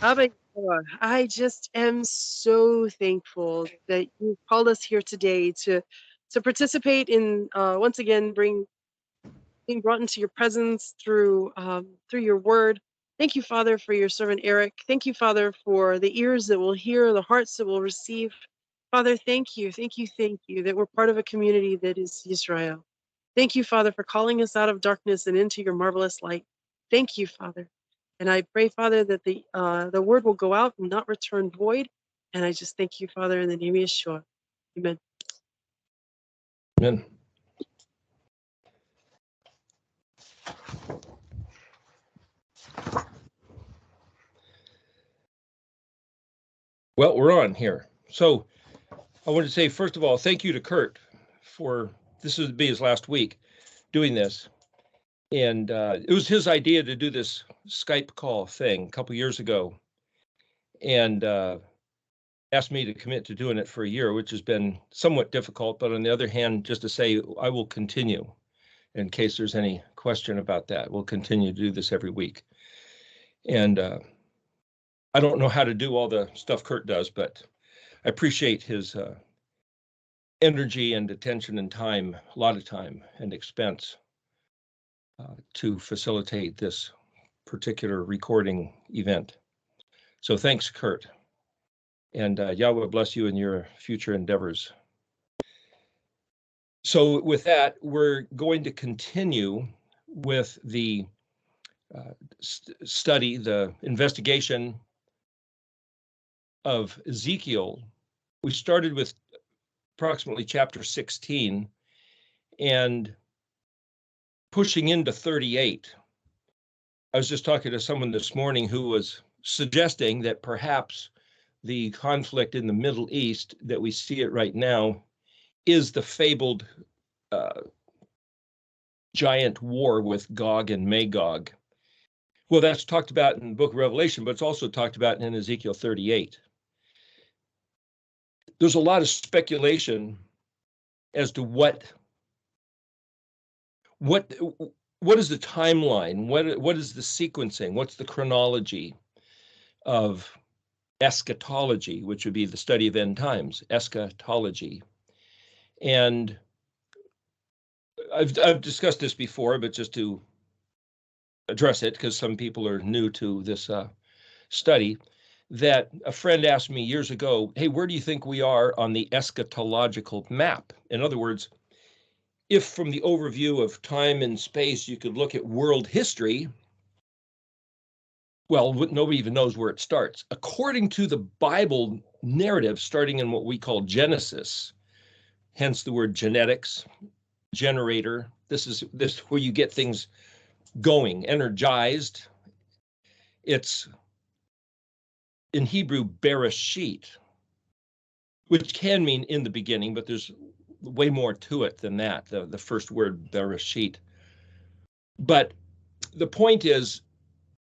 Abba, Yahweh, I just am so thankful that you called us here today to participate in once again being brought into your presence through your word. Thank you, Father, for your servant Eric. Thank you, Father, for the ears that will hear, the hearts that will receive. Father, thank you that we're part of a community that is Israel. Thank you, Father, for calling us out of darkness and into your marvelous light. Thank you, Father. And I pray, Father, that the word will go out and not return void. And I just thank you, Father, in the name of Yeshua. Amen. Amen. Well, we're on here. So I want to say, first of all, thank you to Kurt for, this would be his last week doing this. And it was his idea to do this Skype call thing a couple years ago, and asked me to commit to doing it for a year, which has been somewhat difficult. But on the other hand, just to say, I will continue in case there's any question about that. We'll continue to do this every week. And I don't know how to do all the stuff Kurt does, but I appreciate his energy and attention and time, a lot of time and expense to facilitate this particular recording event. So thanks, Kurt. And Yahweh bless you in your future endeavors. So with that, we're going to continue with the study, the investigation of Ezekiel. We started with approximately chapter 16 and pushing into 38. I was just talking to someone this morning who was suggesting that perhaps the conflict in the Middle East that we see it right now is the fabled giant war with Gog and Magog. Well, that's talked about in the book of Revelation, but it's also talked about in Ezekiel 38. There's a lot of speculation as to what is the timeline? What is the sequencing? What's the chronology of eschatology, which would be the study of end times, eschatology. And I've discussed this before, but just to address it, because some people are new to this study, that a friend asked me years ago, hey, where do you think we are on the eschatological map? In other words, if from the overview of time and space, you could look at world history, well, nobody even knows where it starts. According to the Bible narrative, starting in what we call Genesis, hence the word genetics, generator, this is where you get things going, energized. It's in Hebrew, Bereshit, which can mean in the beginning, but there's way more to it than that, the first word, Bereshit. But the point is,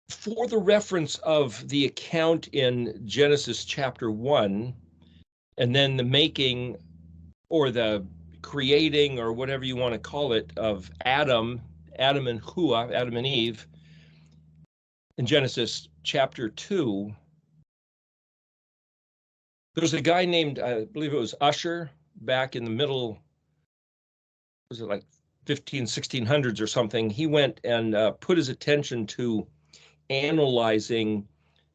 for the reference of the account in Genesis chapter 1, and then the making or the creating or whatever you want to call it of Adam and Hua, Adam and Eve, in Genesis chapter 2, there's a guy named, I believe it was Usher, back in the middle, was it like 1600s or something? He went and put his attention to analyzing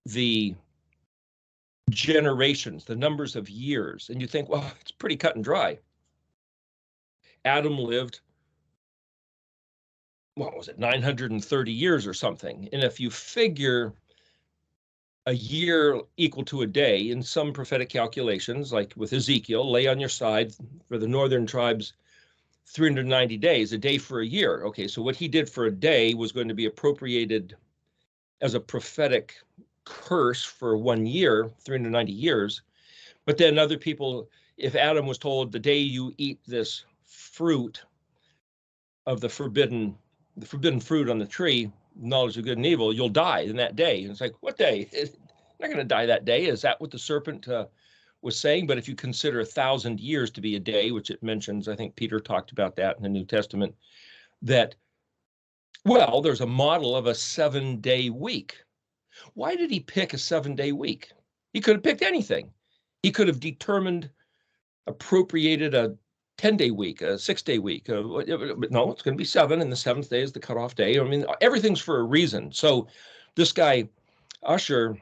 the generations, the numbers of years. And you think, well, it's pretty cut and dry. Adam lived, what was it, 930 years or something. And if you figure a year equal to a day in some prophetic calculations, like with Ezekiel, lay on your side for the northern tribes, 390 days, a day for a year. Okay, so what he did for a day was going to be appropriated as a prophetic curse for 1 year, 390 years. But then other people, if Adam was told the day you eat this fruit of the forbidden fruit on the tree, knowledge of good and evil, you'll die in that day. And it's like, what day? I'm not going to die that day. Is that what the serpent was saying? But if you consider 1,000 years to be a day, which it mentions, I think Peter talked about that in the New Testament, that, well, there's a model of a 7-day week. Why did he pick a 7-day week? He could have picked anything. He could have appropriated a 10-day week, a 6-day week. But no, it's going to be 7, and the 7th day is the cutoff day. I mean, everything's for a reason. So this guy, Usher,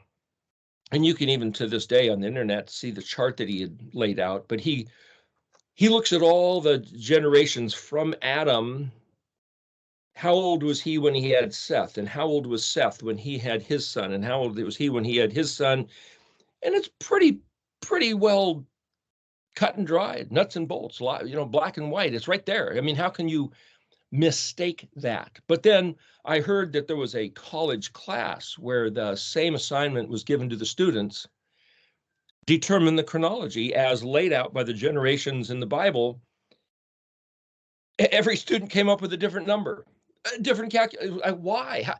and you can even to this day on the internet see the chart that he had laid out, but he looks at all the generations from Adam. How old was he when he had Seth? And how old was Seth when he had his son? And how old was he when he had his son? And it's pretty well cut and dried, nuts and bolts, black and white. It's right there. I mean, how can you mistake that? But then I heard that there was a college class where the same assignment was given to the students, determine the chronology as laid out by the generations in the Bible. Every student came up with a different number, a different calculation. Why?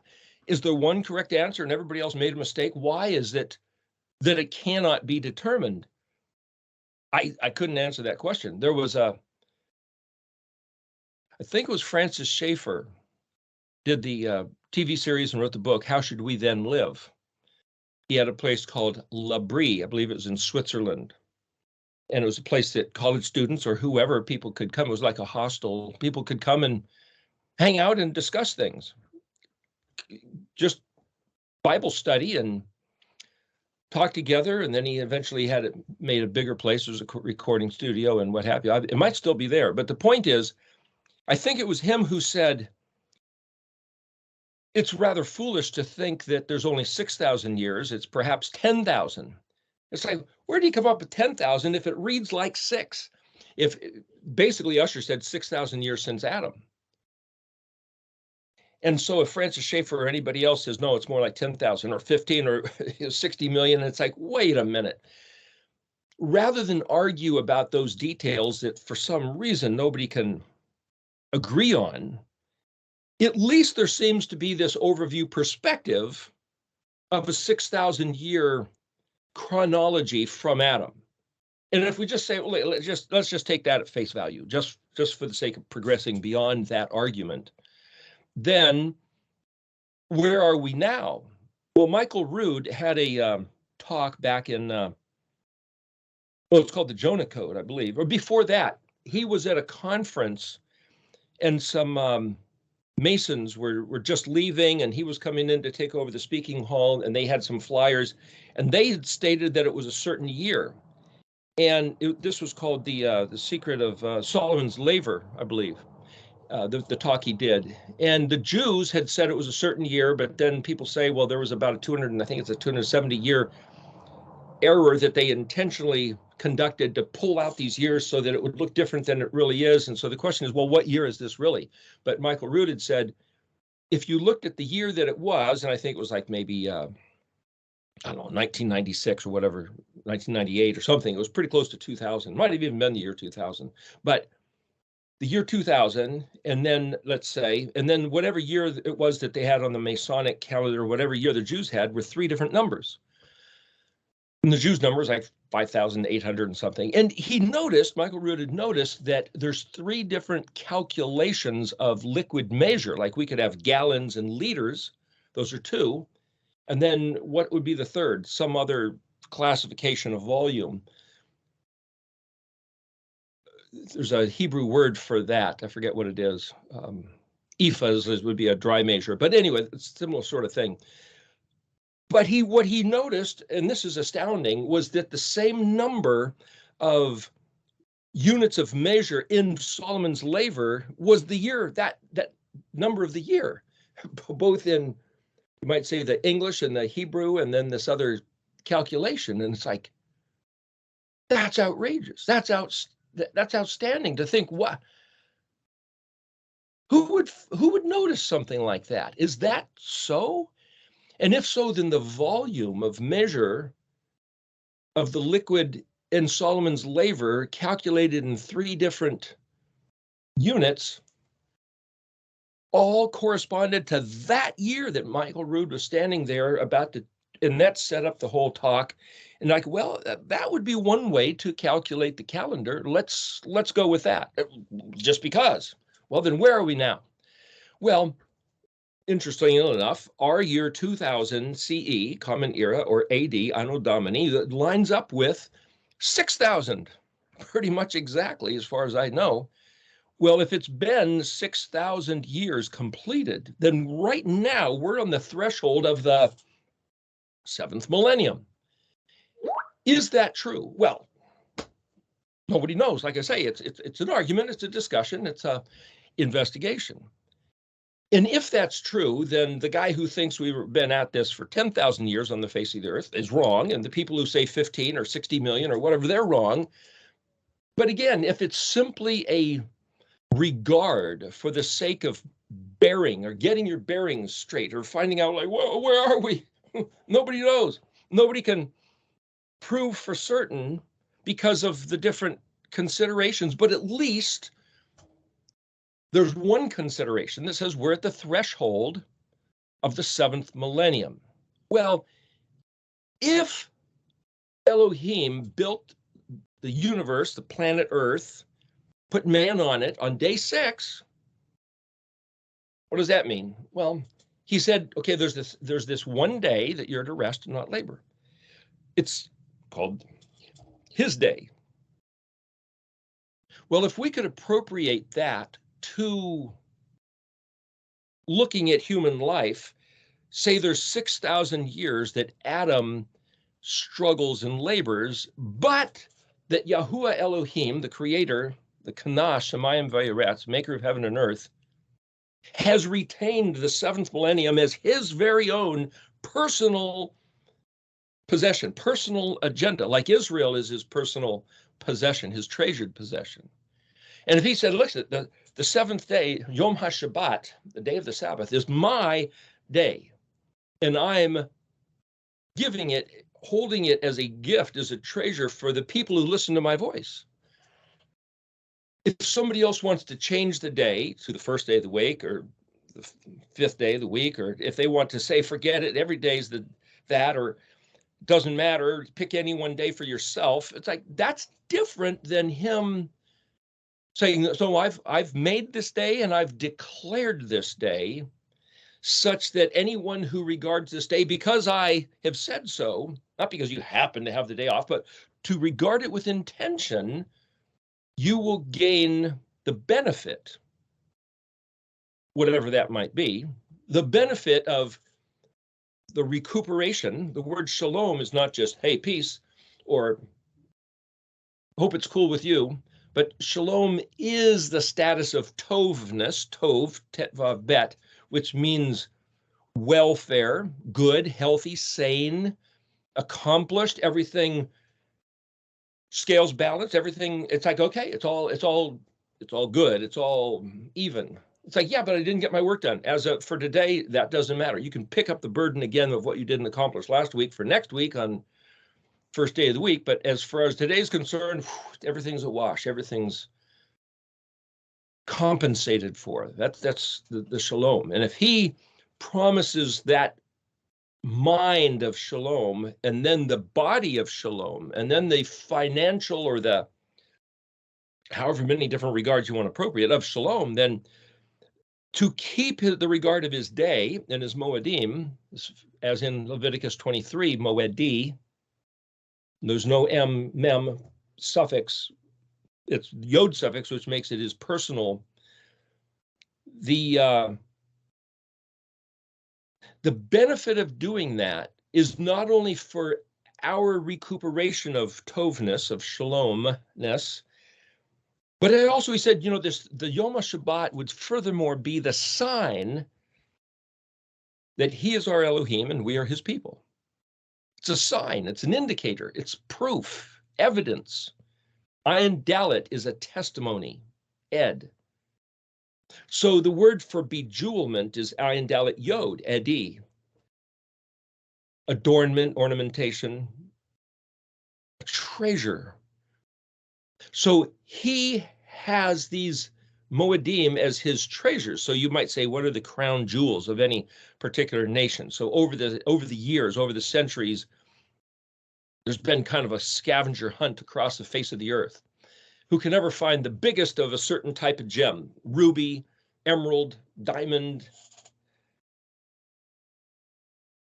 Is there one correct answer and everybody else made a mistake? Why is it that it cannot be determined? I couldn't answer that question. There was I think it was Francis Schaeffer did the TV series and wrote the book, How Should We Then Live? He had a place called L'Abri, I believe it was in Switzerland. And it was a place that college students or whoever, people could come. It was like a hostel. People could come and hang out and discuss things. Just Bible study and talk together. And then he eventually had it made a bigger place. There was a recording studio and what have you. It might still be there. But the point is, I think it was him who said, it's rather foolish to think that there's only 6,000 years. It's perhaps 10,000. It's like, where did he come up with 10,000 if it reads like 6? If basically Usher said 6,000 years since Adam. And so if Francis Schaeffer or anybody else says, no, it's more like 10,000 or 15 or 60 million, it's like, wait a minute. Rather than argue about those details that for some reason nobody can agree on, at least there seems to be this overview perspective of a 6,000 year chronology from Adam. And if we just say, well, let's just take that at face value, just for the sake of progressing beyond that argument, then where are we now? Well, Michael Rood had a talk back in, it's called the Jonah Code, I believe, or before that, he was at a conference and some Masons were just leaving, and he was coming in to take over the speaking hall, and they had some flyers, and they had stated that it was a certain year, and this was called the Secret of Solomon's Laver, I believe, the talk he did, and the Jews had said it was a certain year, but then people say, well, there was about a 270-year error that they intentionally conducted to pull out these years so that it would look different than it really is. And so the question is, well, what year is this really? But Michael Rood had said, if you looked at the year that it was, and I think it was like maybe, I don't know, 1996 or whatever, 1998 or something, it was pretty close to 2000, might have even been the year 2000, but the year 2000, and then let's say, and then whatever year it was that they had on the Masonic calendar, whatever year the Jews had, were 3 different numbers. And the Jews' number is like 5,800 and something. And he noticed, Michael Rood had noticed that there's 3 different calculations of liquid measure. Like we could have gallons and liters. Those are 2. And then what would be the third? Some other classification of volume. There's a Hebrew word for that. I forget what it is. Ephahs would be a dry measure. But anyway, it's a similar sort of thing. But what he noticed, and this is astounding, was that the same number of units of measure in Solomon's Laver was the year, that number of the year, both in, you might say, the English and the Hebrew, and then this other calculation. And it's like, that's outrageous. That's outstanding to think. What? Who would notice something like that? Is that so? And if so, then the volume of measure of the liquid in Solomon's Laver calculated in 3 different units all corresponded to that year that Michael Rood was standing there about to, and that set up the whole talk. And like, well, that would be one way to calculate the calendar. Let's go with that, just because. Well, then where are we now? Well, interestingly enough, our year 2000 CE, Common Era, or AD, Anno Domini, that lines up with 6,000, pretty much exactly, as far as I know. Well, if it's been 6,000 years completed, then right now we're on the threshold of the 7th millennium. Is that true? Well, nobody knows. Like I say, it's an argument, it's a discussion, it's a investigation. And if that's true, then the guy who thinks we've been at this for 10,000 years on the face of the earth is wrong, and the people who say 15 or 60 million or whatever, they're wrong. But again, if it's simply a regard for the sake of bearing or getting your bearings straight or finding out, like, whoa, where are we? Nobody knows. Nobody can prove for certain because of the different considerations, but at least there's one consideration that says we're at the threshold of the 7th millennium. Well, if Elohim built the universe, the planet Earth, put man on it on day 6, what does that mean? Well, he said, okay, there's this one day that you're to rest and not labor. It's called his day. Well, if we could appropriate that to looking at human life, say there's 6,000 years that Adam struggles and labors, but that Yahuwah Elohim, the creator, the Kana, Shemayim Vayeretz, maker of heaven and earth, has retained the 7th millennium as his very own personal possession, personal agenda, like Israel is his personal possession, his treasured possession. And if he said, look, the 7th day, Yom HaShabbat, the day of the Sabbath, is my day, and I'm giving it, holding it as a gift, as a treasure for the people who listen to my voice. If somebody else wants to change the day to the 1st day of the week or the 5th day of the week, or if they want to say, forget it, every day is that, or doesn't matter, pick any one day for yourself, it's like, that's different than him saying, so I've made this day and I've declared this day such that anyone who regards this day, because I have said so, not because you happen to have the day off, but to regard it with intention, you will gain the benefit, whatever that might be, the benefit of the recuperation. The word shalom is not just, hey, peace, or hope it's cool with you, but shalom is the status of tovness, tov, tetvav bet, which means welfare, good, healthy, sane, accomplished, everything scales balance, everything. It's like, okay, it's all good, it's all even. It's like, yeah, but I didn't get my work done. As of for today, that doesn't matter. You can pick up the burden again of what you didn't accomplish last week for next week on 1st day of the week. But as far as today's concerned, everything's a wash. Everything's compensated for. That's the shalom. And if he promises that mind of shalom, and then the body of shalom, and then the financial or the however many different regards you want appropriate of shalom, then to keep the regard of his day and his moedim, as in Leviticus 23, moedi, there's no mem suffix, it's yod suffix, which makes it his personal. The benefit of doing that is not only for our recuperation of tovness, of shalomness, but it also, he said, the Yom HaShabbat would furthermore be the sign that he is our Elohim and we are his people. It's a sign, it's an indicator, it's proof, evidence. Ayin Dalet is a testimony, ed. So the word for bejewelment is Ayin Dalet Yod, edi. Adornment, ornamentation, a treasure. So he has these moedim as his treasures. So you might say, what are the crown jewels of any particular nation? So over the years, over the centuries, there's been kind of a scavenger hunt across the face of the earth. Who can ever find the biggest of a certain type of gem? Ruby, emerald, diamond,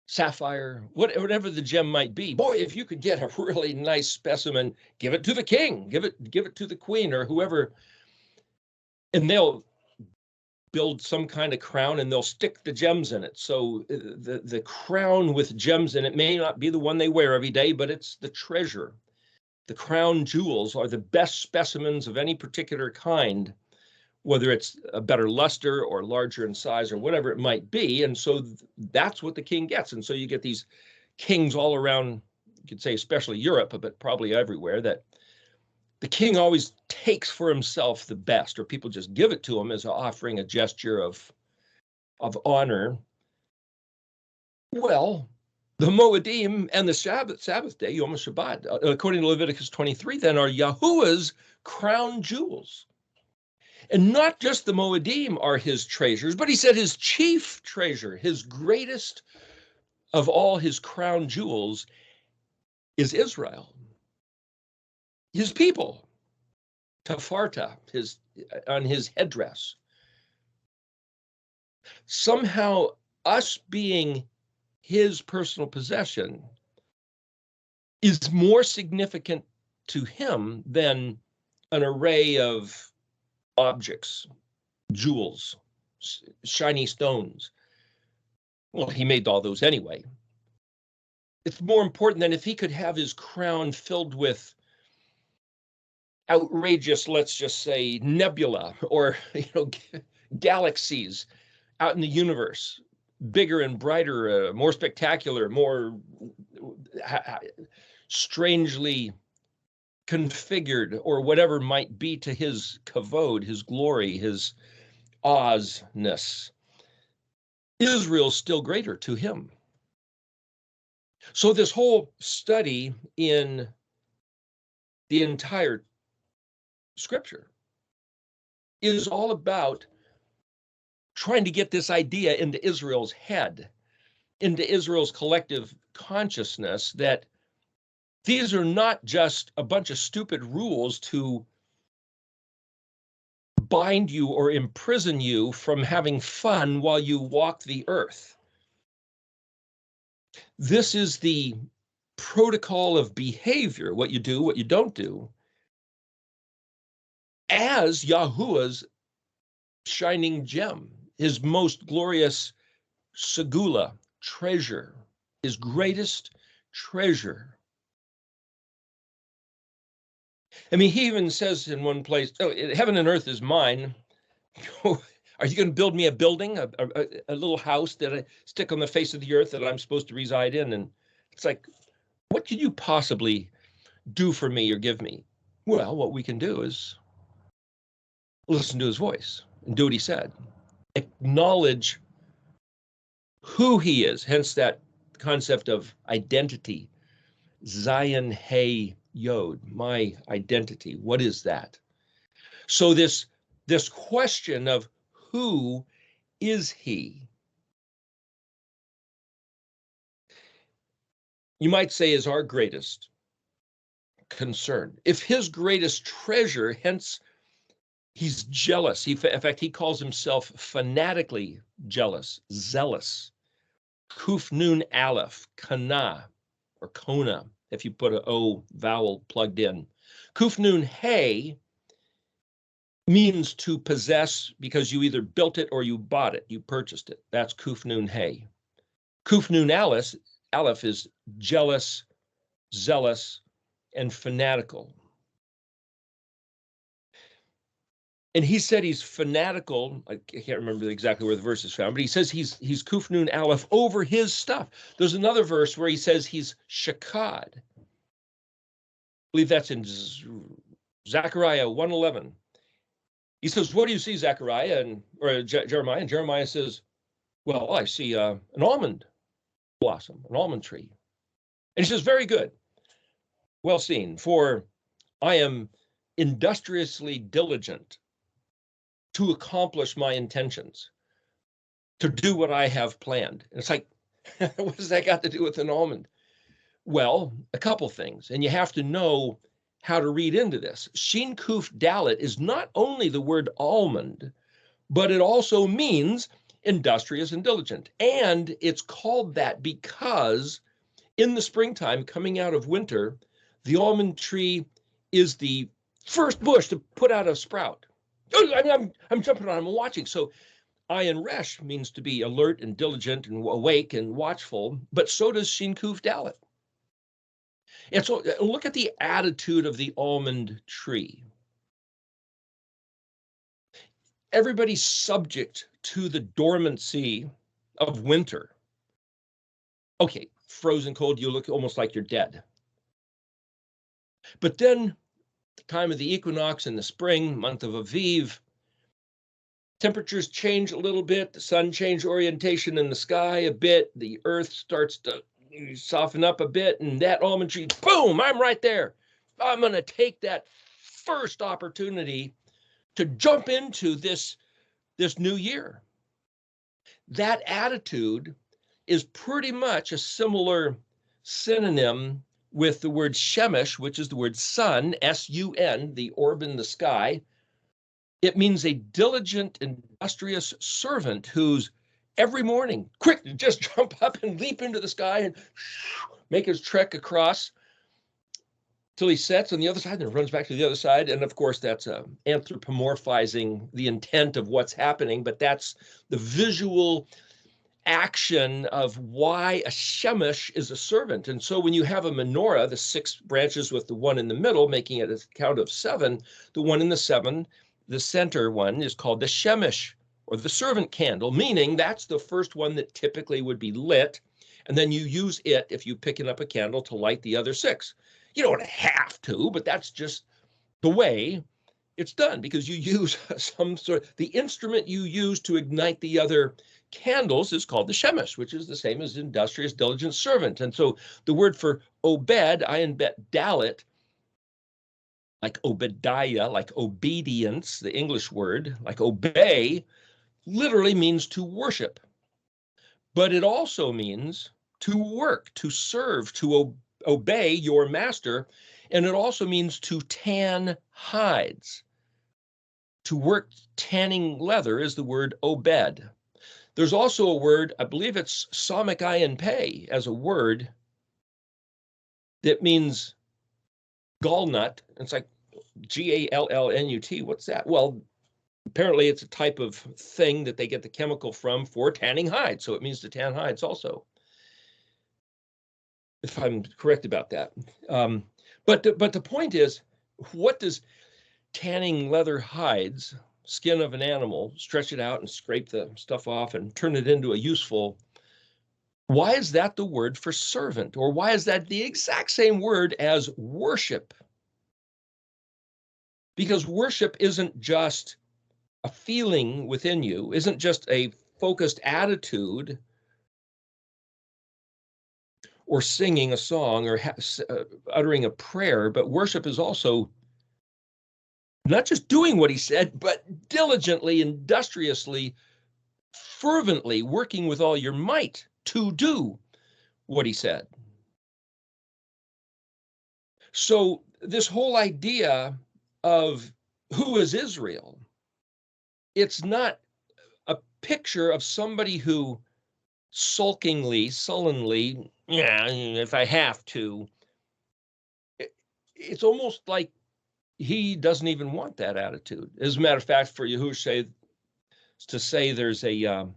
sapphire, whatever the gem might be. Boy, if you could get a really nice specimen, give it to the king, give it to the queen or whoever, and they'll build some kind of crown and they'll stick the gems in it. So the crown with gems in it may not be the one they wear every day, but it's the treasure. The crown jewels are the best specimens of any particular kind, whether it's a better luster or larger in size or whatever it might be. And so that's what the king gets. And so you get these kings all around, you could say especially Europe, but probably everywhere, that the king always takes for himself the best, or people just give it to him as offering a gesture of honor. Well, the Moedim and the Sabbath day, Yom HaShabbat, according to Leviticus 23, then are Yahuwah's crown jewels. And not just the Moedim are his treasures, but he said his chief treasure, his greatest of all his crown jewels, is Israel, his people, Tafarta, on his headdress. Somehow, us being his personal possession is more significant to him than an array of objects, jewels, shiny stones. Well, he made all those anyway. It's more important than if he could have his crown filled with outrageous, let's just say, nebula or galaxies out in the universe, bigger and brighter, more spectacular, more strangely configured, or whatever might be to his kavod, his glory, his awesomeness. Israel's still greater to him. So this whole study in the entire Scripture is all about trying to get this idea into Israel's head, into Israel's collective consciousness, that these are not just a bunch of stupid rules to bind you or imprison you from having fun while you walk the earth. This is the protocol of behavior, what you do, what you don't do, as Yahuwah's shining gem, his most glorious segula, treasure, his greatest treasure. I mean, he even says in one place, oh, heaven and earth is mine. Are you going to build me a building, a little house that I stick on the face of the earth that I'm supposed to reside in? And it's like, what can you possibly do for me or give me? Well, what we can do is listen to his voice and do what he said. Acknowledge who he is, hence that concept of identity. Zion Hey Yod, my identity. What is that? So this question of who is he, you might say, is our greatest concern. If his greatest treasure, hence he's jealous. In fact, he calls himself fanatically jealous, zealous. Kuf Nun Aleph, Kana, or Kona, if you put an O vowel plugged in. Kuf Nun Hei means to possess because you either built it or you bought it, you purchased it. That's Kuf Nun Hei. Kuf Nun Aleph is jealous, zealous, and fanatical. And he said he's fanatical. I can't remember exactly where the verse is found, but he says he's Kuf Nun Aleph over his stuff. There's another verse where he says he's shakad. I believe that's in Zechariah 1:11. He says, what do you see, Zechariah or Jeremiah? And Jeremiah says, well, I see an almond blossom, an almond tree. And he says, very good. Well seen, for I am industriously diligent to accomplish my intentions, to do what I have planned. And it's like, what does that got to do with an almond? Well, a couple things, and you have to know how to read into this. Shin Kuf Dalet is not only the word almond, but it also means industrious and diligent. And it's called that because in the springtime, coming out of winter, the almond tree is the first bush to put out a sprout. I'm jumping on, I'm watching. So Ayin Resh means to be alert and diligent and awake and watchful, but so does Shin Kuf Dalet. And so look at the attitude of the almond tree. Everybody's subject to the dormancy of winter. Okay, frozen cold, you look almost like you're dead. But then the time of the equinox in the spring, month of Aviv, temperatures change a little bit, the sun changed orientation in the sky a bit, the earth starts to soften up a bit, and that almond tree, boom, I'm right there. I'm going to take that first opportunity to jump into this new year. That attitude is pretty much a similar synonym with the word shemesh, which is the word sun, S-U-N, the orb in the sky. It means a diligent, industrious servant who's every morning quick to just jump up and leap into the sky and make his trek across till he sets on the other side and then runs back to the other side. And of course, that's anthropomorphizing the intent of what's happening, but that's the visual action of why a shemesh is a servant. And so when you have a menorah, the 6 branches with the one in the middle, making it a count of 7, the one in the 7, the center one is called the shemesh, or the servant candle, meaning that's the first one that typically would be lit. And then you use it, if you're picking up a candle, to light the other 6. You don't have to, but that's just the way it's done, because you use some sort of, the instrument you use to ignite the other candles is called the shemesh, which is the same as industrious, diligent servant. And so the word for obed, Ayin Bet Dalet, like Obadiah, like obedience, the English word, like obey, literally means to worship. But it also means to work, to serve, to obey your master. And it also means to tan hides. To work tanning leather is the word obed. There's also a word, I believe it's Samic Ayin Pei as a word that means gallnut. It's like Gallnut. What's that? Well, apparently it's a type of thing that they get the chemical from for tanning hides. So it means to tan hides also, if I'm correct about that. But the point is, what does tanning leather hides, skin of an animal, stretch it out and scrape the stuff off and turn it into a useful, why is that the word for servant? Or why is that the exact same word as worship? Because worship isn't just a feeling within you, isn't just a focused attitude or singing a song or uttering a prayer, but worship is also not just doing what he said, but diligently, industriously, fervently working with all your might to do what he said. So this whole idea of who is Israel, it's not a picture of somebody who sulkingly, sullenly, yeah, if I have to. It's almost like he doesn't even want that attitude. As a matter of fact, for Yahushua to say there's a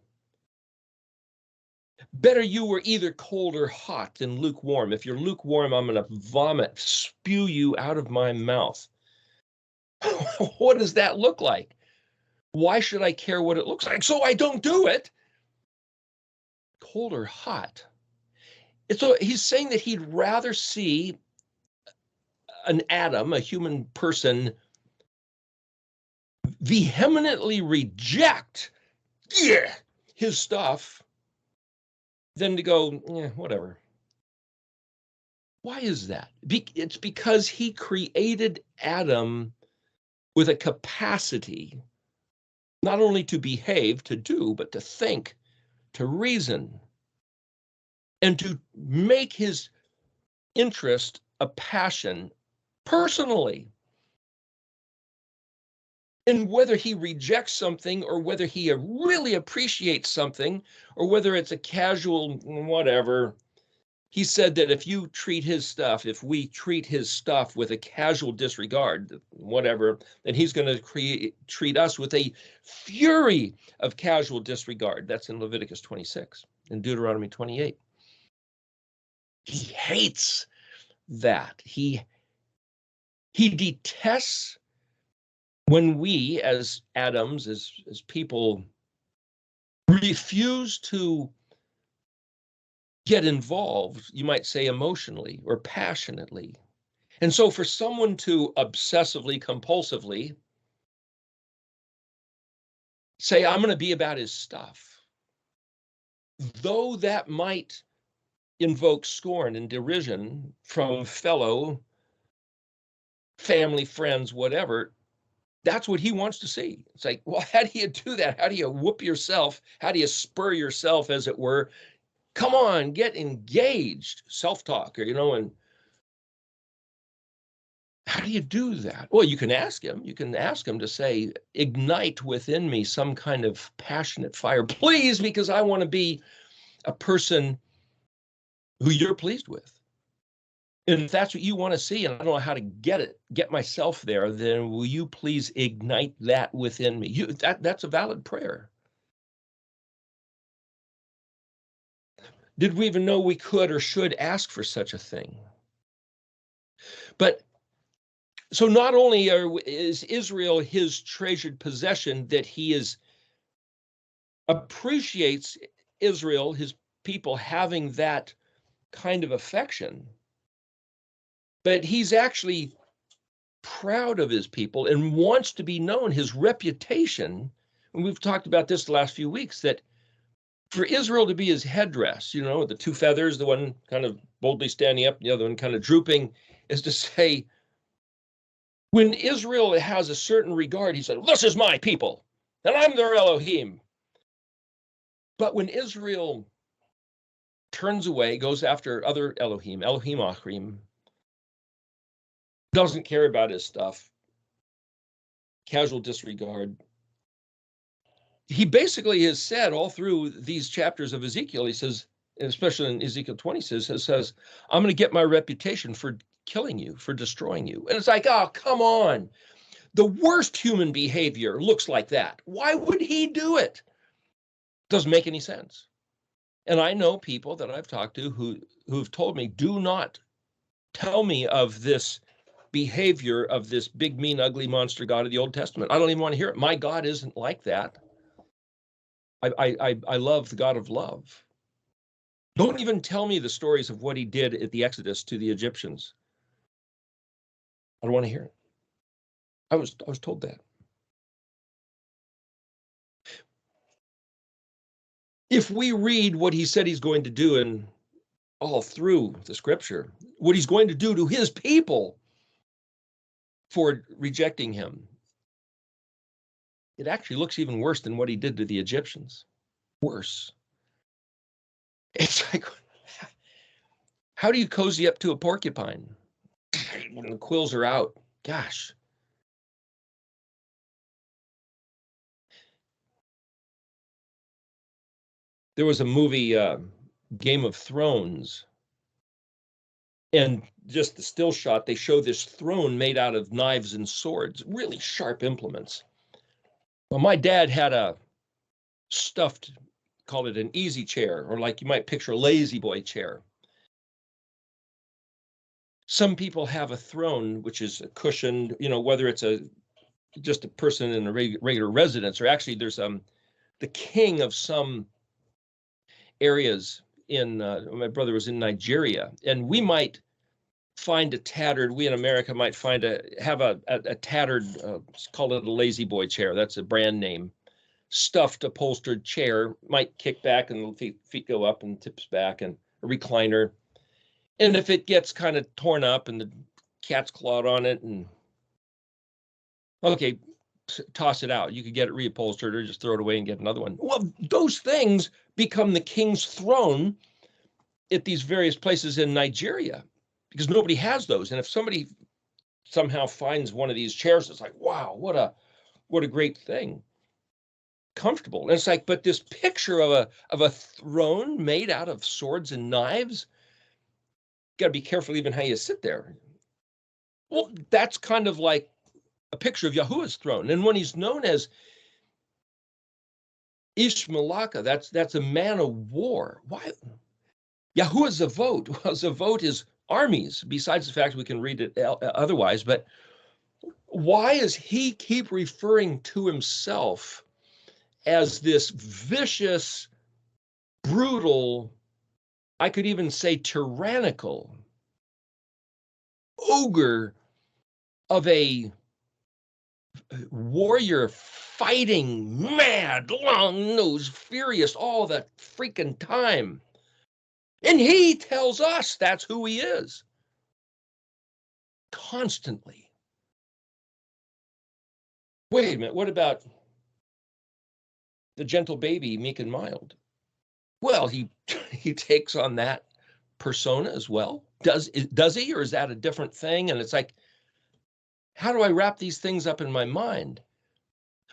better you were either cold or hot than lukewarm. If you're lukewarm, I'm going to vomit, spew you out of my mouth. What does that look like? Why should I care what it looks like? So I don't do it. Cold or hot. And so he's saying that he'd rather see an Adam, a human person, vehemently reject his stuff than to go, whatever. Why is that? It's because he created Adam with a capacity not only to behave, to do, but to think, to reason, and to make his interest a passion personally. And whether he rejects something or whether he really appreciates something or whether it's a casual whatever, he said that if we treat his stuff with a casual disregard, whatever, then he's going to treat us with a fury of casual disregard. That's in Leviticus 26 and Deuteronomy 28. He hates that. He detests when we as Adams, as people, refuse to get involved, you might say emotionally or passionately. And so for someone to obsessively, compulsively say, I'm going to be about his stuff, though that might invoke scorn and derision from fellow family, friends, whatever, that's what he wants to see. It's like, well, how do you do that? How do you whoop yourself? How do you spur yourself, as it were? Come on, get engaged, self-talk, and how do you do that? Well, you can ask him. You can ask him to say, ignite within me some kind of passionate fire, please, because I want to be a person who you're pleased with. And if that's what you want to see, and I don't know how to get myself there, then will you please ignite that within me? That's a valid prayer. Did we even know we could or should ask for such a thing? But so not only is Israel his treasured possession, that he appreciates Israel, his people, having that kind of affection, but he's actually proud of his people and wants to be known. His reputation, and we've talked about this the last few weeks, that for Israel to be his headdress, the two feathers, the one kind of boldly standing up, the other one kind of drooping, is to say, when Israel has a certain regard, he said, this is my people, and I'm their Elohim. But when Israel turns away, goes after other Elohim Achrim, doesn't care about his stuff, casual disregard, he basically has said all through these chapters of Ezekiel, he says, and especially in Ezekiel 20, says, I'm going to get my reputation for killing you, for destroying you. And it's like, oh, come on. The worst human behavior looks like that. Why would he do it? Doesn't make any sense. And I know people that I've talked to who've told me, do not tell me of this behavior of this big, mean, ugly monster God of the Old Testament. I don't even want to hear it. My God isn't like that. I love the God of love. Don't even tell me the stories of what he did at the Exodus to the Egyptians. I don't want to hear it. I was told that. If we read what he said he's going to do in all through the scripture, what he's going to do to his people for rejecting him, it actually looks even worse than what he did to the Egyptians. Worse. It's like, how do you cozy up to a porcupine when the quills are out? Gosh. There was a movie, Game of Thrones, and just the still shot, they show this throne made out of knives and swords, really sharp implements. Well, my dad had a stuffed, call it an easy chair, or like you might picture a lazy boy chair. Some people have a throne, which is a cushioned, whether it's just a person in a regular residence, or actually there's the king of some areas in, my brother was in Nigeria, and we might find we in America might have a tattered, call it a lazy boy chair. That's a brand name. Stuffed upholstered chair, might kick back and the feet go up and tips back, and a recliner. And if it gets kind of torn up and the cat's clawed on it, and okay, toss it out. You could get it reupholstered or just throw it away and get another one. Well, those things become the king's throne at these various places in Nigeria because nobody has those. And if somebody somehow finds one of these chairs, it's like, wow, what what a great thing. Comfortable. And it's like, but this picture of a throne made out of swords and knives, got to be careful even how you sit there. Well, that's kind of like a picture of Yahuwah's throne. And when he's known as Ish Malaka, that's a man of war. Why? Yahuwah Zavot. Well, Zavot is armies, besides the fact we can read it otherwise. But why does he keep referring to himself as this vicious, brutal, I could even say tyrannical ogre of a warrior, fighting, mad, long-nosed, furious all the freaking time? And he tells us that's who he is. Constantly. Wait a minute, what about the gentle baby, meek and mild? Well, he takes on that persona as well. Does he, or is that a different thing? And it's like, how do I wrap these things up in my mind?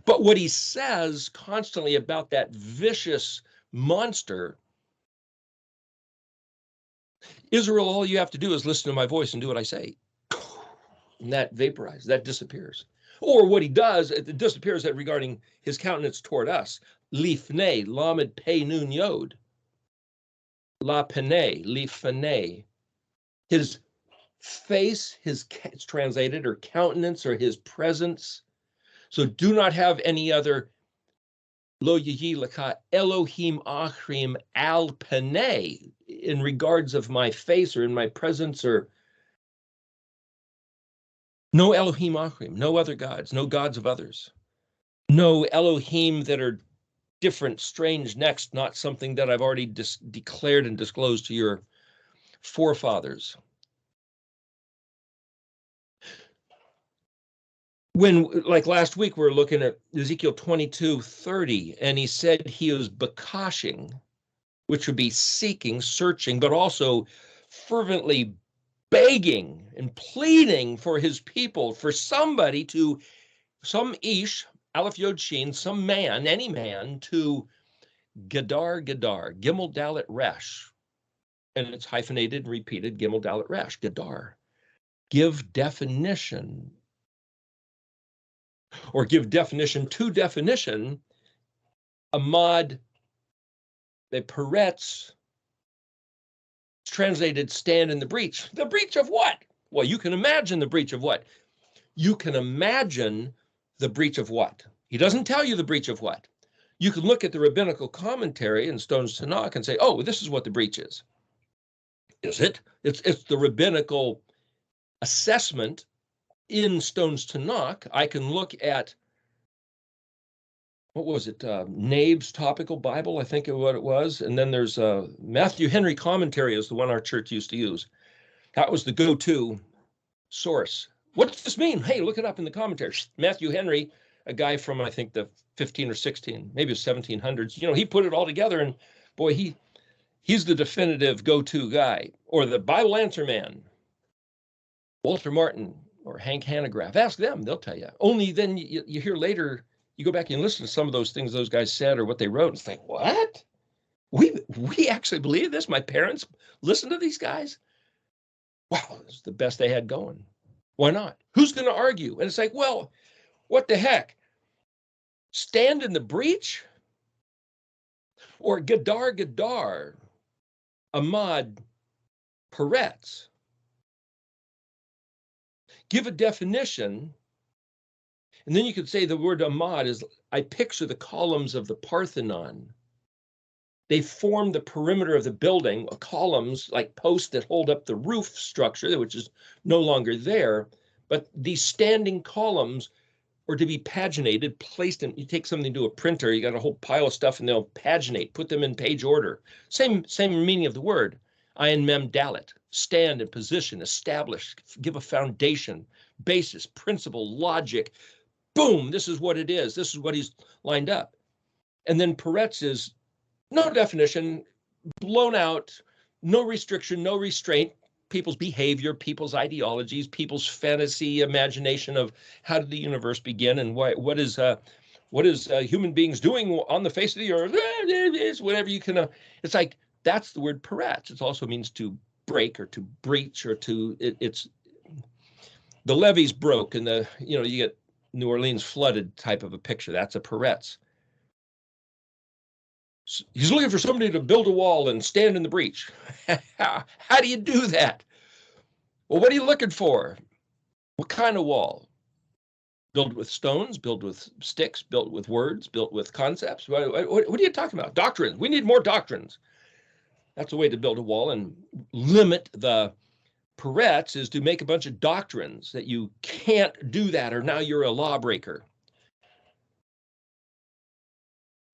But what he says constantly about that vicious monster, Israel, all you have to do is listen to my voice and do what I say. And that vaporizes, that disappears. Or what he does, it disappears that regarding his countenance toward us. Lifnei, Lamed Pei Nun Yod. La Pene, Lifnei. His face, it's translated, or countenance, or his presence. So do not have any other Lo Yehi Laka Elohim Achrim Al Pene in regards of my face or in my presence, or no Elohim Achrim, no other gods, no gods of others, no Elohim that are different, strange, next, not something that I've already declared and disclosed to your forefathers. When, like last week, we were looking at Ezekiel 22:30, and he said he was bakashing, which would be seeking, searching, but also fervently begging and pleading for his people, for somebody to, some ish, Aleph Yod Shin, some man, any man, to Gadar, Gimel Dalet Resh, and it's hyphenated and repeated, Gimel Dalet Resh, Gadar. Give definition, or give definition to definition, Ahmad, the Peretz, translated stand in the breach. The breach of what? Well, you can imagine the breach of what? You can imagine the breach of what? He doesn't tell you the breach of what. You can look at the rabbinical commentary in Stone's Tanakh and say, oh, this is what the breach is. Is it? It's the rabbinical assessment in Stone's Tanakh. I can look at, what was it, Nabe's Topical Bible, I think of what it was. And then there's Matthew Henry commentary is the one our church used to use. That was the go-to source. What does this mean? Hey, look it up in the commentary. Matthew Henry, a guy from, I think, the 15 or 16, maybe 1700s, he put it all together, and boy, he's the definitive go-to guy. Or the Bible Answer Man, Walter Martin or Hank Hanegraaff. Ask them, they'll tell you. Only then you hear later, you go back and listen to some of those things those guys said or what they wrote, and it's like, what? We actually believe this? My parents listened to these guys? Wow, it's the best they had going. Why not? Who's going to argue? And it's like, well, what the heck? Stand in the breach? Or Gadar, Ahmad Peretz? Give a definition, and then you could say the word Ahmad is, I picture the columns of the Parthenon. They form the perimeter of the building, columns like posts that hold up the roof structure, which is no longer there. But these standing columns are to be paginated, placed in, you take something to a printer, you got a whole pile of stuff, and they'll paginate, put them in page order. Same meaning of the word. Ayin Mem Dalet, stand in position, establish, give a foundation, basis, principle, logic. Boom, this is what it is. This is what he's lined up. And then Peretz is no definition, blown out, no restriction, no restraint, people's behavior, people's ideologies, people's fantasy imagination of how did the universe begin and what is human beings doing on the face of the earth, it's whatever you can, it's like, that's the word Peretz. It also means to break or to breach or to, it's, the levees broke and you get New Orleans flooded type of a picture. That's a Peretz. He's looking for somebody to build a wall and stand in the breach. How do you do that? Well, what are you looking for? What kind of wall? Built with stones, built with sticks, built with words, built with concepts? What are you talking about? Doctrines. We need more doctrines. That's a way to build a wall and limit the Peretz, is to make a bunch of doctrines that you can't do that, or now you're a lawbreaker.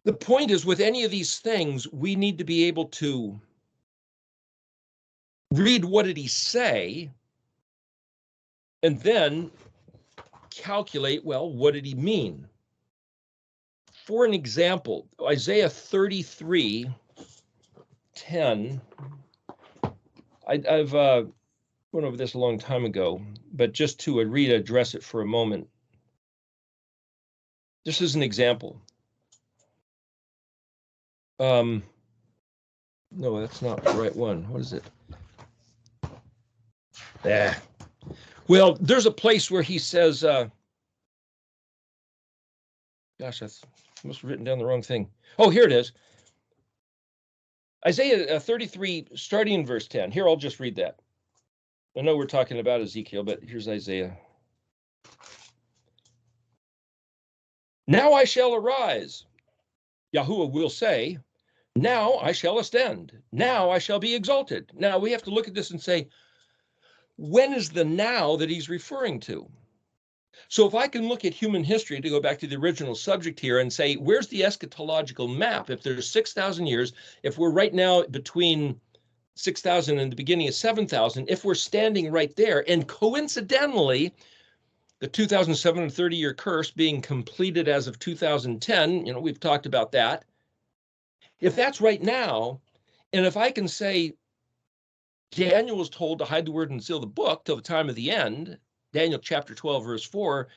The point is, with any of these things, we need to be able to read what did he say, and then calculate, well, what did he mean? For an example, Isaiah 33:10. I've went over this a long time ago, but just to address it for a moment. This is an example. No, that's not the right one. What is it? Well, there's a place where he says, gosh, I must have written down the wrong thing. Oh, here it is. Isaiah 33, starting in verse 10. Here, I'll just read that. I know we're talking about Ezekiel, but here's Isaiah. Now I shall arise, Yahuwah will say, now I shall ascend, now I shall be exalted. Now we have to look at this and say, when is the now that he's referring to? So if I can look at human history, to go back to the original subject here, and say, where's the eschatological map? If there's 6,000 years, if we're right now between 6,000 and the beginning of 7,000, if we're standing right there, and coincidentally, the 2,730-year curse being completed as of 2010, we've talked about that. If that's right now, and if I can say Daniel was told to hide the word and seal the book till the time of the end, Daniel chapter 12, verse 4,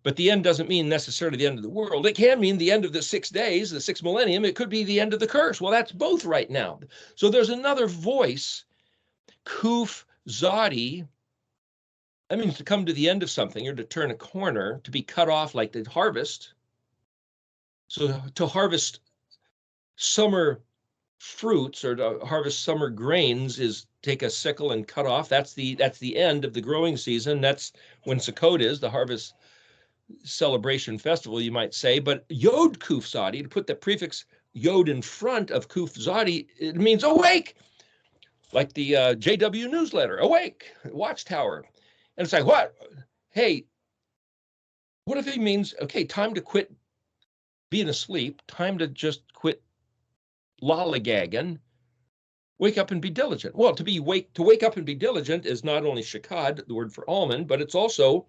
but the end doesn't mean necessarily the end of the world. It can mean the end of the 6 days, the 6th millennium. It could be the end of the curse. Well, that's both right now. So there's another voice, Kuf Zadi. That means to come to the end of something, or to turn a corner, to be cut off like the harvest. So to harvest summer fruits, or to harvest summer grains, is take a sickle and cut off. That's the end of the growing season. That's when Sukkot is, the harvest celebration festival, you might say. But Yod Kuf Zadi, to put the prefix Yod in front of Kuf Zadi, it means awake, like the JW newsletter, awake, watchtower. And it's like, what? Hey, what if he means, okay, time to quit being asleep, time to just quit lollygagging, wake up and be diligent. Well, to wake up and be diligent is not only shakad, the word for almond, but it's also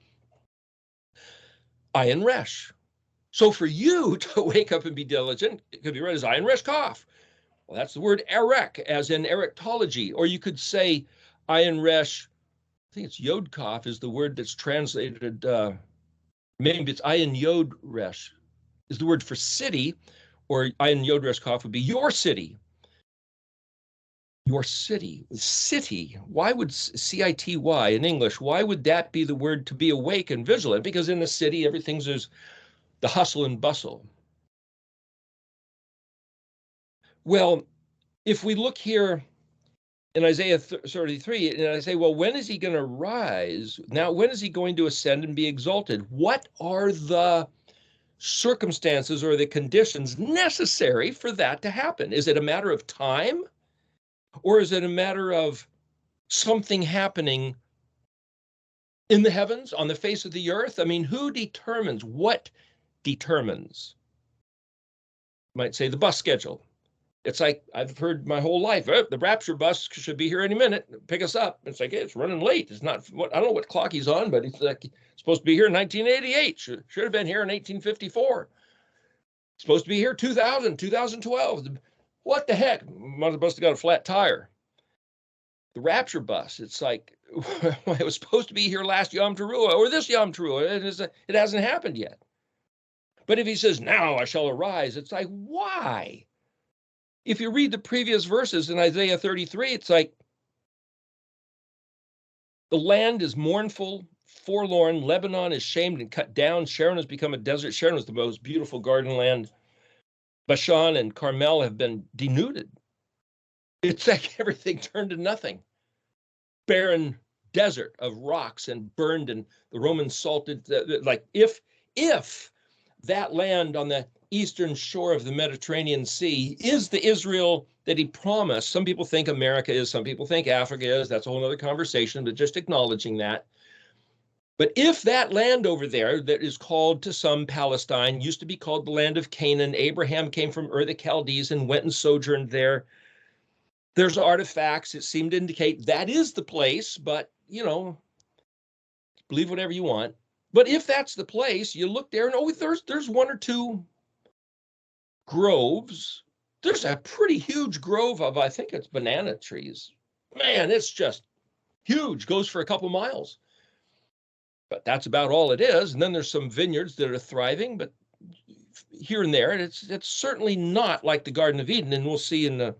ayin resh. So for you to wake up and be diligent, it could be read as ayin resh kaf. Well, that's the word erek, as in eriktology. Or you could say ayin resh, I think it's yod kaf is the word that's translated, maybe it's ayin yod resh, is the word for city, or ayin yod resh kaf would be your city. Your city. City. Why would C-I-T-Y in English, why would that be the word to be awake and vigilant? Because in the city, everything's there's the hustle and bustle. Well, if we look here in Isaiah 33, and I say, well, when is he going to rise? Now, when is he going to ascend and be exalted? What are the circumstances or the conditions necessary for that to happen? Is it a matter of time? Or is it a matter of something happening in the heavens, on the face of the earth? I mean, who determines? What determines? You might say the bus schedule. It's like I've heard my whole life, the rapture bus should be here any minute, pick us up. It's like, hey, it's running late. It's not, I don't know what clock he's on, but it's like, it's supposed to be here in 1988. Should have been here in 1854. Supposed to be here 2000, 2012. What the heck? Must have got a flat tire. the rapture bus. It's like, well, it was supposed to be here last Yom Teruah or this Yom Teruah. It hasn't happened yet. But if he says, now I shall arise, it's like, why? If you read the previous verses in Isaiah 33, it's like, the land is mournful, forlorn. Lebanon is shamed and cut down. Sharon has become a desert. Sharon was the most beautiful garden land. Bashan and Carmel have been denuded. It's like everything turned to nothing. Barren desert of rocks and burned, and the Romans salted. Like if that land on the eastern shore of the Mediterranean Sea is the Israel that he promised. Some people think America is, some people think Africa is. That's a whole other conversation, but just acknowledging that. But if that land over there that is called to some Palestine used to be called the land of Canaan, Abraham came from Ur the Chaldees and went and sojourned there. There's artifacts that seem to indicate that is the place, but, you know, believe whatever you want. But if that's the place, you look there and, oh, there's one or two groves. There's a pretty huge grove of, I think it's banana trees. Man, it's just huge, goes for a couple miles. But that's about all it is. And then there's some vineyards that are thriving, but here and there, it's certainly not like the Garden of Eden. And we'll see in a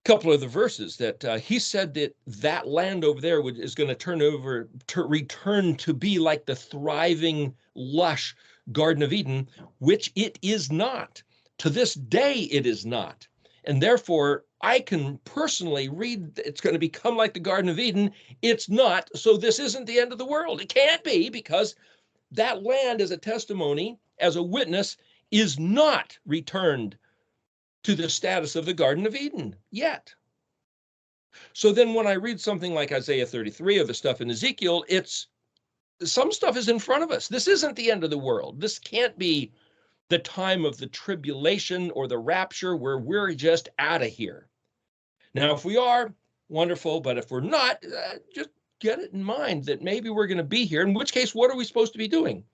couple of the verses that he said that land over there is going to return to be like the thriving, lush Garden of Eden, which it is not. To this day, it is not. And therefore, I can personally read it's going to become like the Garden of Eden. It's not. So this isn't the end of the world. It can't be, because that land as a testimony, as a witness, is not returned to the status of the Garden of Eden yet. So then when I read something like Isaiah 33 or the stuff in Ezekiel, some stuff is in front of us. This isn't the end of the world. This can't be the time of the tribulation or the rapture where we're just out of here. Now, if we are, wonderful, but if we're not, just get it in mind that maybe we're going to be here, in which case, what are we supposed to be doing?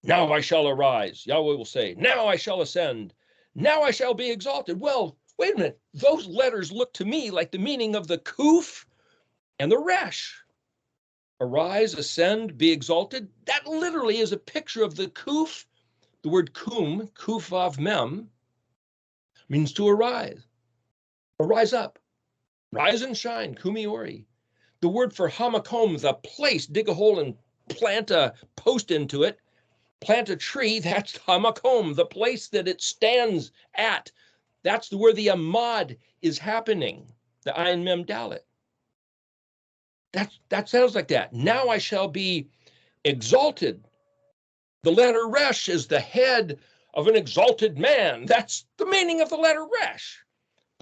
Now I shall arise, Yahweh will say. Now I shall ascend. Now I shall be exalted. Well, wait a minute. Those letters look to me like the meaning of the Kuf and the Resh. Arise, ascend, be exalted. That literally is a picture of the Kuf. The word kum, kufav mem, means to arise. Arise up. Rise and shine, kumiori. The word for hamakom, the place, dig a hole and plant a post into it. Plant a tree, that's hamakom, the place that it stands at. That's where the amad is happening, the ayin mem dalet. That sounds like that. Now I shall be exalted. The letter Resh is the head of an exalted man. That's the meaning of the letter Resh.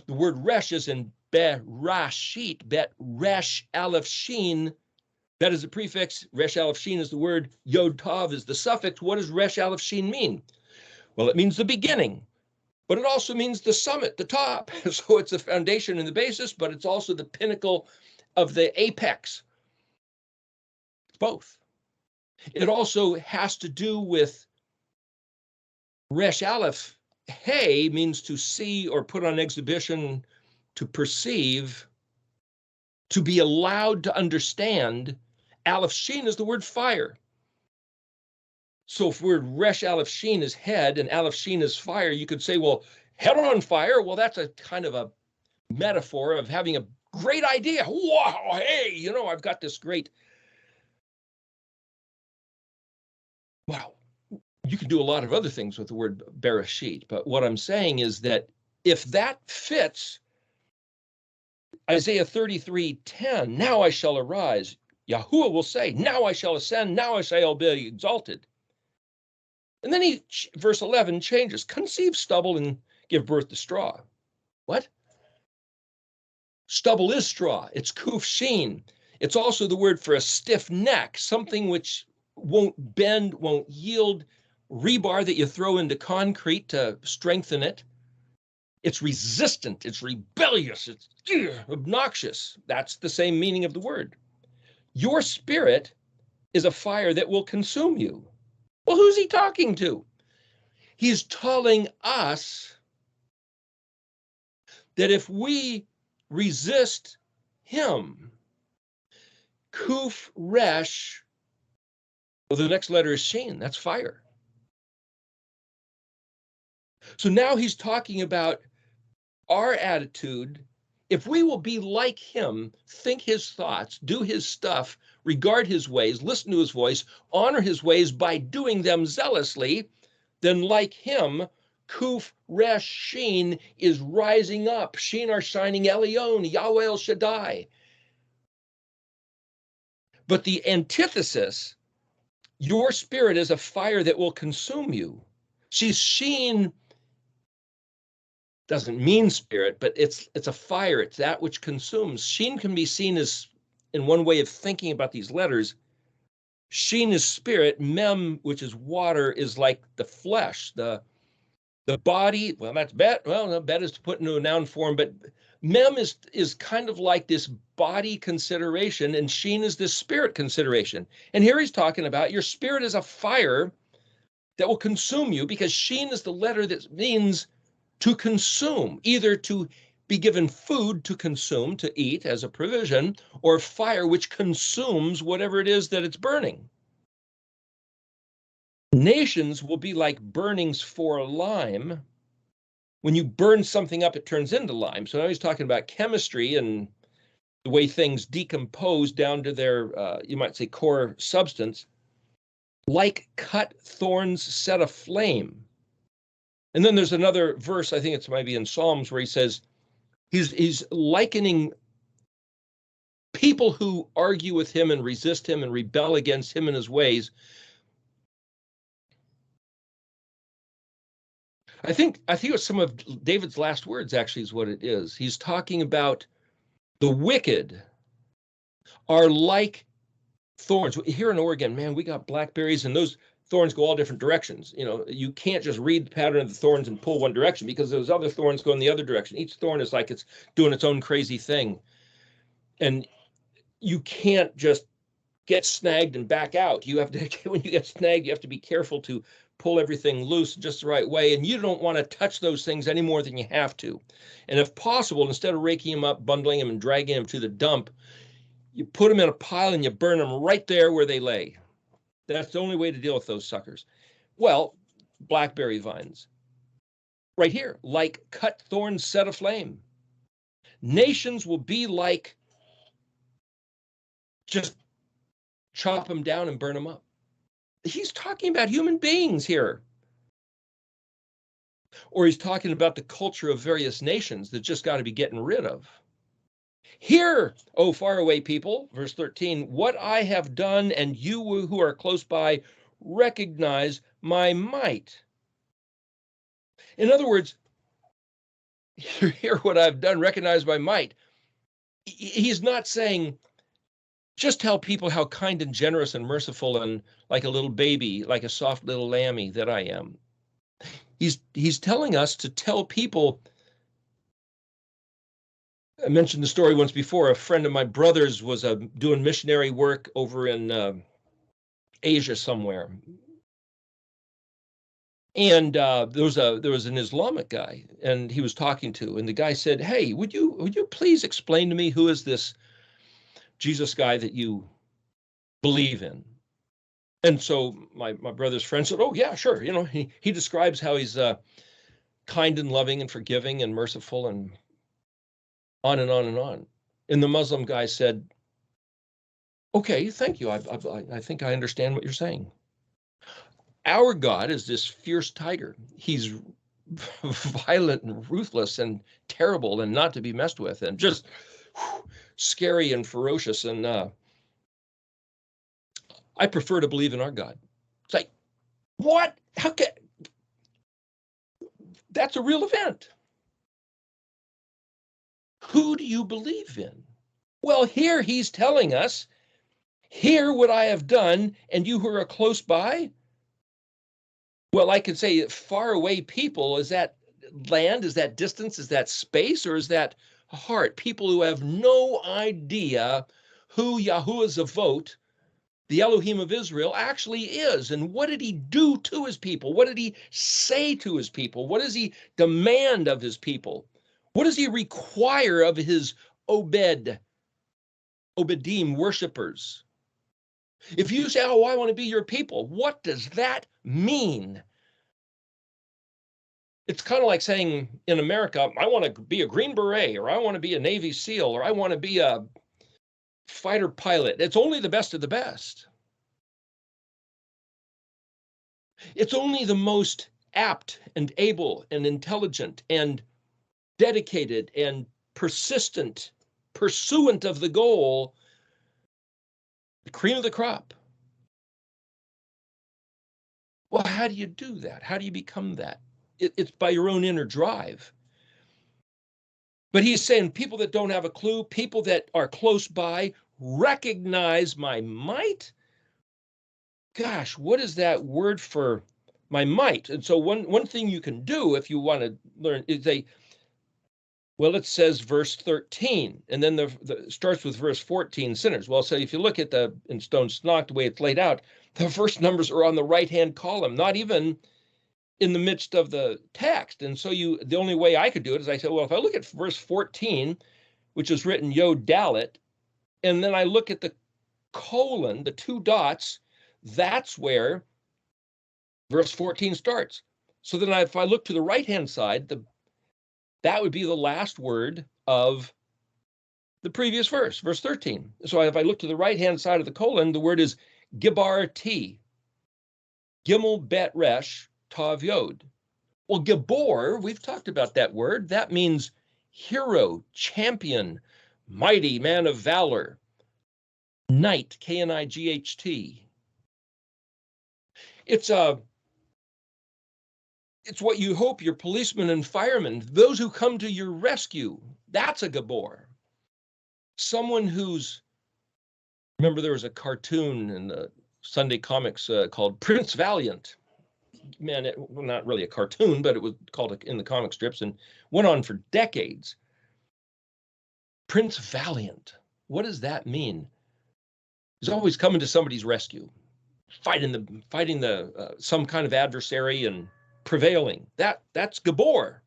The word Resh is in Berashit, Bet Resh Aleph Shin. That is the prefix. Resh Aleph Shin is the word. Yod Tav is the suffix. What does Resh Aleph Shin mean? Well, it means the beginning, but it also means the summit, the top. So it's the foundation and the basis, but it's also the pinnacle of the apex. Both. It also has to do with Resh Aleph Hei, means to see or put on exhibition, to perceive, to be allowed to understand. Aleph Shin is the word fire. So if word Resh Aleph Shin is head and Aleph Shin is fire, you could say, well, head on fire. Well, that's a kind of a metaphor of having a great idea. Wow, hey, I've got this great. Wow. You can do a lot of other things with the word Bereshit, but what I'm saying is that if that fits Isaiah 33:10, now I shall arise, Yahuwah will say, now I shall ascend, now I shall be exalted. And then verse 11 changes, conceive stubble and give birth to straw. What? Stubble is straw. It's kuf shin. It's also the word for a stiff neck, something which won't bend, won't yield, rebar that you throw into concrete to strengthen it. It's resistant, it's rebellious, it's obnoxious. That's the same meaning of the word. Your spirit is a fire that will consume you. Well, who's he talking to? He's telling us that if we resist him. Kuf resh, well, the next letter is shin, that's fire. So now he's talking about our attitude. If we will be like him, think his thoughts, do his stuff, regard his ways, listen to his voice, honor his ways by doing them zealously, then like him, Kuf Resh Shin is rising up. Shin are shining Elyon, Yahweh El Shaddai. But the antithesis, your spirit is a fire that will consume you. See, Shin doesn't mean spirit, but it's a fire. It's that which consumes. Shin can be seen as, in one way of thinking about these letters, Shin is spirit. Mem, which is water, is like the flesh, the body. Well, that's bet. Well, no, bet is to put into a noun form, but mem is kind of like this body consideration, and Shin is this spirit consideration. And here he's talking about your spirit is a fire that will consume you, because Shin is the letter that means to consume, either to be given food to consume, to eat as a provision, or fire which consumes whatever it is that it's burning. Nations will be like burnings for lime. When you burn something up, it turns into lime. So now he's talking about chemistry and the way things decompose down to their, you might say, core substance, like cut thorns set aflame. And then there's another verse, I think it's maybe in Psalms, where he says he's likening people who argue with him and resist him and rebel against him and his ways. I think it's some of David's last words, actually, is what it is. He's talking about the wicked are like thorns. Here in Oregon, man, we got blackberries, and those thorns go all different directions. You know, you can't just read the pattern of the thorns and pull one direction, because those other thorns go in the other direction. Each thorn is like it's doing its own crazy thing. And you can't just get snagged and back out. You have to, when you get snagged, you have to be careful to pull everything loose just the right way. And you don't want to touch those things any more than you have to. And if possible, instead of raking them up, bundling them, and dragging them to the dump, you put them in a pile and you burn them right there where they lay. That's the only way to deal with those suckers. Well, blackberry vines, right here, like cut thorns set aflame. Nations will be like, just chop them down and burn them up. He's talking about human beings here. Or he's talking about the culture of various nations that just got to be getting rid of. Hear, O faraway people, verse 13, what I have done, and you who are close by recognize my might. In other words, hear what I've done, recognize my might. He's not saying, just tell people how kind and generous and merciful and like a little baby, like a soft little lammy that I am. He's telling us to tell people. I mentioned the story once before. A friend of my brother's was doing missionary work over in Asia somewhere, and there was an Islamic guy, and he was talking to, and the guy said, "Hey, would you please explain to me who is this Jesus guy that you believe in?" And so my brother's friend said, "Oh yeah, sure." You know, he describes how he's kind and loving and forgiving and merciful and on and on and on. And the Muslim guy said, "Okay, thank you. I think I understand what you're saying. Our God is this fierce tiger. He's violent and ruthless and terrible and not to be messed with and just scary and ferocious. And I prefer to believe in our God." It's like, what? How can? That's a real event. Who do you believe in? Well, here he's telling us, hear what I have done, and you who are close by. Well, I could say far away people, is that land, is that distance, is that space, or is that heart? People who have no idea who Yahuwah Zavot, the Elohim of Israel, actually is. And what did he do to his people? What did he say to his people? What does he demand of his people? What does he require of his Obedim worshipers? If you say, oh, I want to be your people, what does that mean? It's kind of like saying in America, I want to be a Green Beret, or I want to be a Navy SEAL, or I want to be a fighter pilot. It's only the best of the best. It's only the most apt and able and intelligent and dedicated and persistent pursuant of the goal, the cream of the crop. Well, how do you do that? How do you become that? It's by your own inner drive. But he's saying people that don't have a clue, people that are close by, recognize my might. Gosh, what is that word for my might? And so one thing you can do if you want to learn is well, it says verse 13, and then the starts with verse 14, sinners. Well, so if you look at in Stone Snock, the way it's laid out, the first numbers are on the right-hand column, not even in the midst of the text. And so the only way I could do it is I said, well, if I look at verse 14, which is written Yod Dalet, and then I look at the colon, the two dots, that's where verse 14 starts. So then if I look to the right-hand side, that would be the last word of the previous verse, verse 13. So if I look to the right-hand side of the colon, the word is Gibar T, Gimel Bet Resh Tav Yod. Well, Gibor, we've talked about that word. That means hero, champion, mighty, man of valor. Knight, K-N-I-G-H-T. It's what you hope your policemen and firemen, those who come to your rescue, that's a Gabor. Someone remember there was a cartoon in the Sunday comics called Prince Valiant. Man, not really a cartoon, but it was called in the comic strips and went on for decades. Prince Valiant, what does that mean? He's always coming to somebody's rescue, fighting some kind of adversary and prevailing. That's Gabor.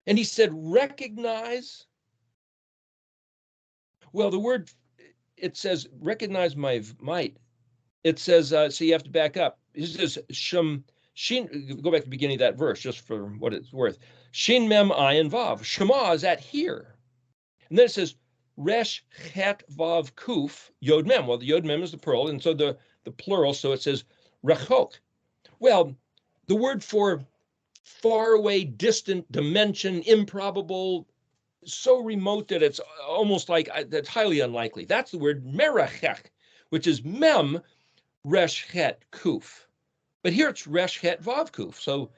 And he said, recognize. Well, the word, it says, recognize my might. It says, so you have to back up. It says, Shem, Shin, go back to the beginning of that verse, just for what it's worth. Shin Mem Ayin Vav. Shema is at here. And then it says, Resh Het Vav Kuf Yod Mem. Well, the Yod Mem is the plural, and so the plural, so it says Rachok. Well, the word for far away, distant, dimension, improbable, so remote that it's almost like that's highly unlikely. That's the word merachech, which is mem resh het kuf. But here it's resh het vav kuf. So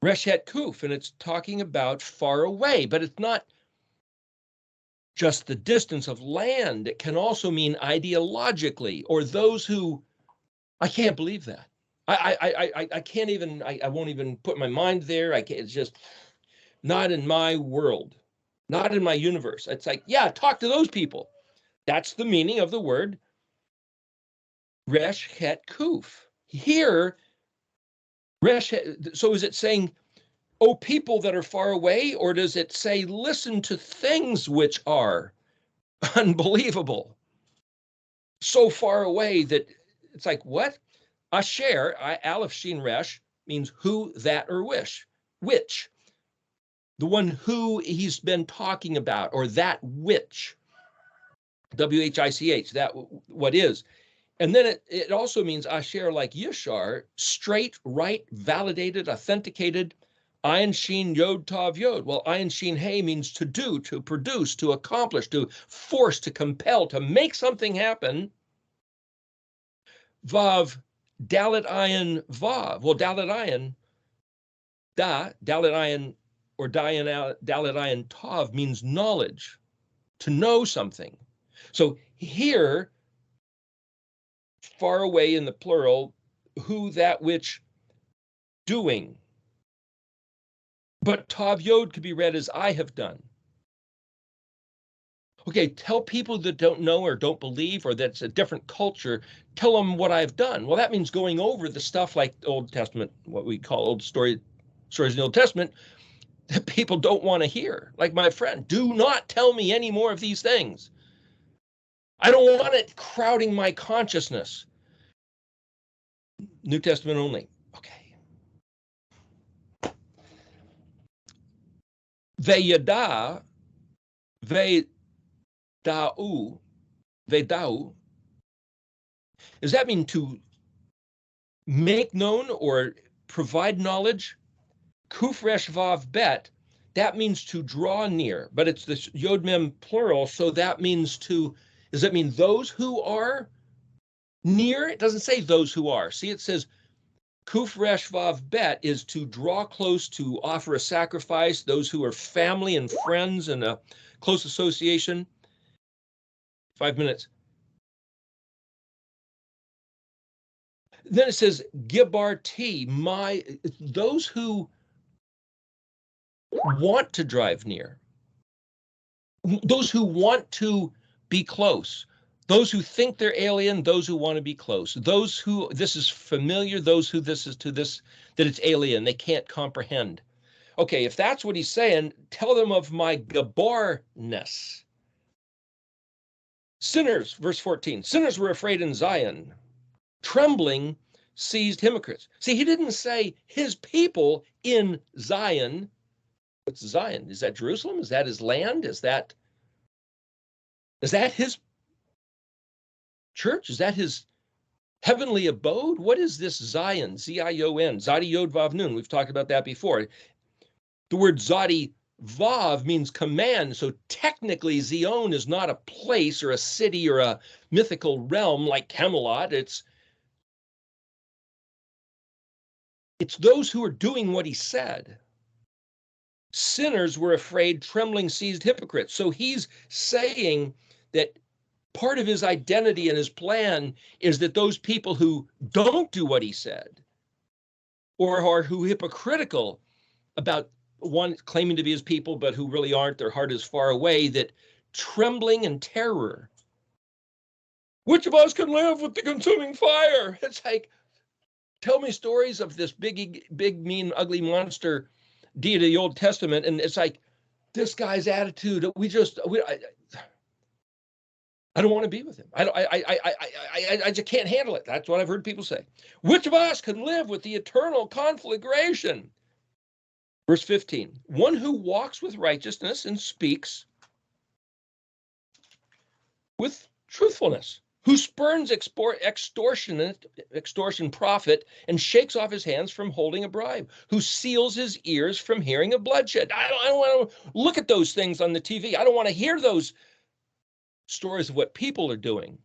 resh het kuf, and it's talking about far away, but it's not just the distance of land. It can also mean ideologically, or those who, I can't believe that. I can't even, I won't even put my mind there. It's just not in my world, not in my universe. It's like, yeah, talk to those people. That's the meaning of the word resh het kuf. Here, so is it saying, oh, people that are far away, or does it say, listen to things which are unbelievable, so far away that it's like, what? Asher, Aleph Shin Resh, means who, that, or which. The one who he's been talking about, or that which. W-H-I-C-H, that what is. And then it also means Asher, like Yishar, straight, right, validated, authenticated, Ayin Shin Yod Tav Yod. Well, Ayin Shin Hei means to do, to produce, to accomplish, to force, to compel, to make something happen. Vav, Dalet Ayin Vav. Well, Dalet Ayin, Dalet Ayin, or Dalet Ayin Tav means knowledge, to know something. So here, far away in the plural, who, that, which, doing. But Tav Yod could be read as I have done. Okay, tell people that don't know or don't believe, or that's a different culture, tell them what I've done. Well, that means going over the stuff like the Old Testament, what we call old stories in the Old Testament, that people don't want to hear. Like my friend, do not tell me any more of these things. I don't want it crowding my consciousness. New Testament only. Okay. Veyada, vedau. Does that mean to make known or provide knowledge? Kuf resh vav bet, that means to draw near, but it's this yod mem plural, so that means to, does that mean those who are near? It doesn't say those who are. See, it says kuf resh vav bet is to draw close, to offer a sacrifice, those who are family and friends and a close association. 5 minutes. Then it says gibarti, those who want to drive near, those who want to be close, those who think they're alien, those who want to be close, those who this is familiar, those who this is to this, that it's alien, they can't comprehend. Okay, if that's what he's saying, tell them of my gabarness. Sinners, verse 14, sinners were afraid in Zion, trembling seized hypocrites. See, he didn't say his people in Zion. What's Zion? Is that Jerusalem? Is that his land? Is that his church? Is that his heavenly abode? What is this Zion? Z-I-O-N, Zadi Yod Vav Nun. We've talked about that before. The word Zadi Vav means command. So technically Zion is not a place or a city or a mythical realm like Camelot. It's those who are doing what he said. Sinners were afraid, trembling seized hypocrites. So he's saying that part of his identity and his plan is that those people who don't do what he said, or are who hypocritical about one claiming to be his people, but who really aren't, their heart is far away, that trembling and terror. Which of us can live with the consuming fire? It's like, tell me stories of this big, mean, ugly monster deity of the Old Testament, and it's like this guy's attitude. I don't want to be with him. I just can't handle it. That's what I've heard people say. Which of us can live with the eternal conflagration? Verse 15, one who walks with righteousness and speaks with truthfulness, who spurns extortion profit and shakes off his hands from holding a bribe, who seals his ears from hearing of bloodshed. I don't want to look at those things on the TV. I don't want to hear those stories of what people are doing.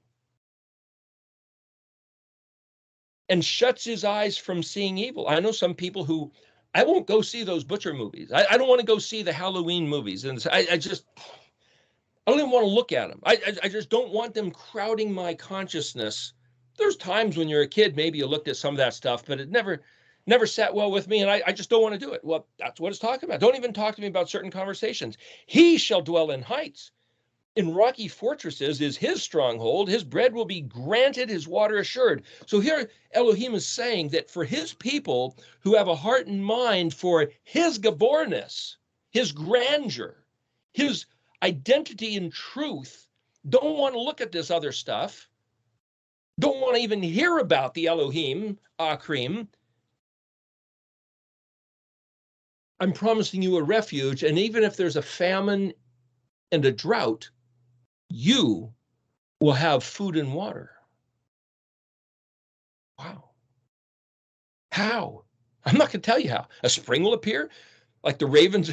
And shuts his eyes from seeing evil. I know some people who, I won't go see those butcher movies. I don't want to go see the Halloween movies. And I don't even want to look at them. I just don't want them crowding my consciousness. There's times when you're a kid, maybe you looked at some of that stuff, but it never sat well with me, and I just don't want to do it. Well, that's what it's talking about. Don't even talk to me about certain conversations. He shall dwell in heights. In rocky fortresses is his stronghold. His bread will be granted, his water assured. So here Elohim is saying that for his people who have a heart and mind for his gaborness, his grandeur, his identity and truth, don't want to look at this other stuff, don't want to even hear about the Elohim, Akrim. I'm promising you a refuge, and even if there's a famine and a drought, you will have food and water. Wow. How? I'm not going to tell you how. A spring will appear, like the ravens,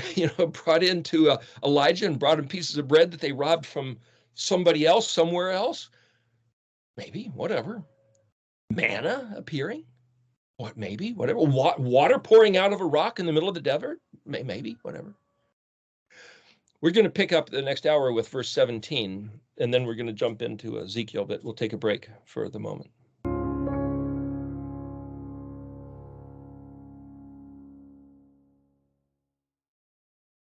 brought into Elijah and brought him pieces of bread that they robbed from somebody else, somewhere else. Maybe, whatever. Manna appearing. What? Maybe, whatever. Water pouring out of a rock in the middle of the desert. Maybe, whatever. We're going to pick up the next hour with verse 17, and then we're going to jump into Ezekiel, but we'll take a break for the moment.